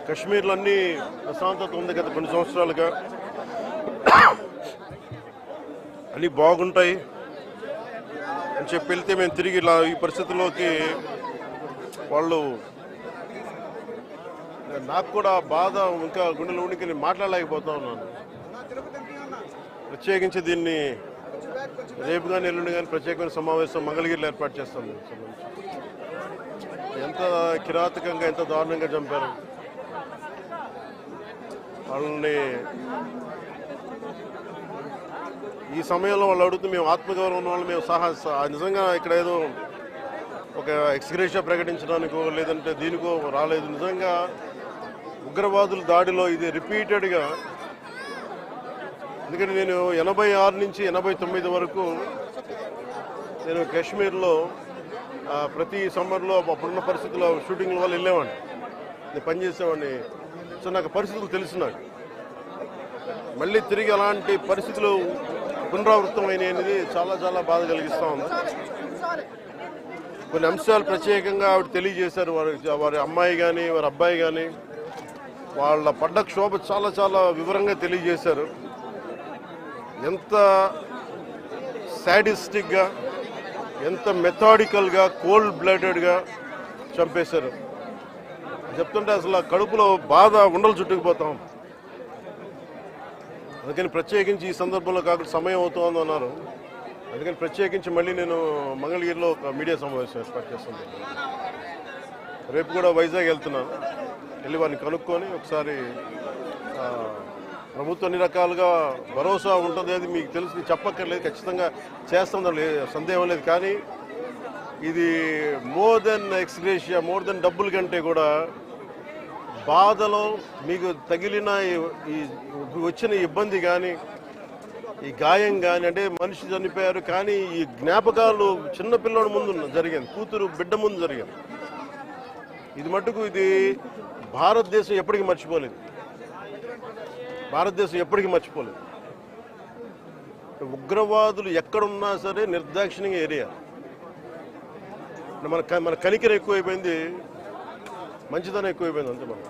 కశ్మీర్లో అన్ని ప్రశాంతత ఉంది గత కొన్ని సంవత్సరాలుగా. అన్నీ బాగుంటాయి అని చెప్పి వెళ్తే మేము తిరిగి ఇలా ఈ పరిస్థితుల్లోకి వాళ్ళు నాకు కూడా బాధ ఇంకా గుండెలు ఉనికి నేను మాట్లాడలేకపోతా ఉన్నాను. ప్రత్యేకించి దీన్ని రేపు కానీ ఎల్లుండి కానీ ప్రత్యేకమైన సమావేశం మంగళగిరిలో ఏర్పాటు చేస్తాం. ఎంత కిరాతకంగా ఎంత దారుణంగా చంపారు వాళ్ళని. ఈ సమయంలో వాళ్ళు అడుగుతూ మేము ఆత్మగౌరవం ఉన్న వాళ్ళు మేము నిజంగా ఇక్కడ ఏదో ఒక ఎక్స్గ్రేషియా ప్రకటించడానికో లేదంటే దీనికో రాలేదు. నిజంగా ఉగ్రవాదుల దాడిలో ఇది రిపీటెడ్గా, ఎందుకంటే నేను 86 నుంచి 89 వరకు నేను కాశ్మీర్లో ప్రతి సమ్మర్లో అప్పుడున్న పరిస్థితుల్లో షూటింగ్ల వల్ల వెళ్ళేవాడిని, నేను పనిచేసేవాడిని. సో నాకు పరిస్థితులు తెలుసు. నాకు మళ్ళీ తిరిగి అలాంటి పరిస్థితులు పునరావృతమైనవి అనేది చాలా చాలా బాధ కలిగిస్తూ ఉంది. కొన్ని అంశాలు ప్రత్యేకంగా ఆవిడ తెలియజేశారు. వారి అమ్మాయి కానీ వారి అబ్బాయి కానీ వాళ్ళ పడ్డ క్షోభ చాలా చాలా వివరంగా తెలియజేశారు. ఎంత సాడిస్టిక్గా, ఎంత మెథాడికల్గా, కోల్డ్ బ్లడెడ్గా చంపేశారు చెప్తుంటే అసలు కడుపులో బాధ ఉండలు చుట్టుకుపోతాం. అందుకని ప్రత్యేకించి ఈ సందర్భంలో కాకుండా సమయం అవుతుందని అన్నారు. అందుకని ప్రత్యేకించి మళ్ళీ నేను మంగళగిరిలో ఒక మీడియా సమావేశం ఏర్పాటు చేస్తున్నాను. రేపు కూడా వైజాగ్ వెళ్తున్నాను. వెళ్ళి వారిని కనుక్కొని ఒకసారి ప్రభుత్వం అన్ని రకాలుగా భరోసా ఉంటుంది, అది మీకు తెలుసు, చెప్పక్కర్లేదు, ఖచ్చితంగా చేస్తాం, సందేహం లేదు. కానీ ఇది more than ex gratia, more than డబ్బుల కంటే కూడా బాధలో మీకు తగిలిన ఈ వచ్చిన ఇబ్బంది కానీ, ఈ గాయం కానీ, అంటే మనిషి చనిపోయారు కానీ ఈ జ్ఞాపకాలు చిన్నపిల్లడి ముందు జరిగింది, కూతురు బిడ్డ ముందు జరిగింది. ఇది మటుకు ఇది భారతదేశం ఎప్పటికీ మర్చిపోలేదు. భారతదేశం ఎప్పటికీ మర్చిపోలేదు. ఉగ్రవాదులు ఎక్కడున్నా సరే నిర్దాక్షిణ్యంగా ఏరియా. మన కనికరం ఎక్కువైపోయింది, మంచితనం ఎక్కువైపోయింది అంతే. మనం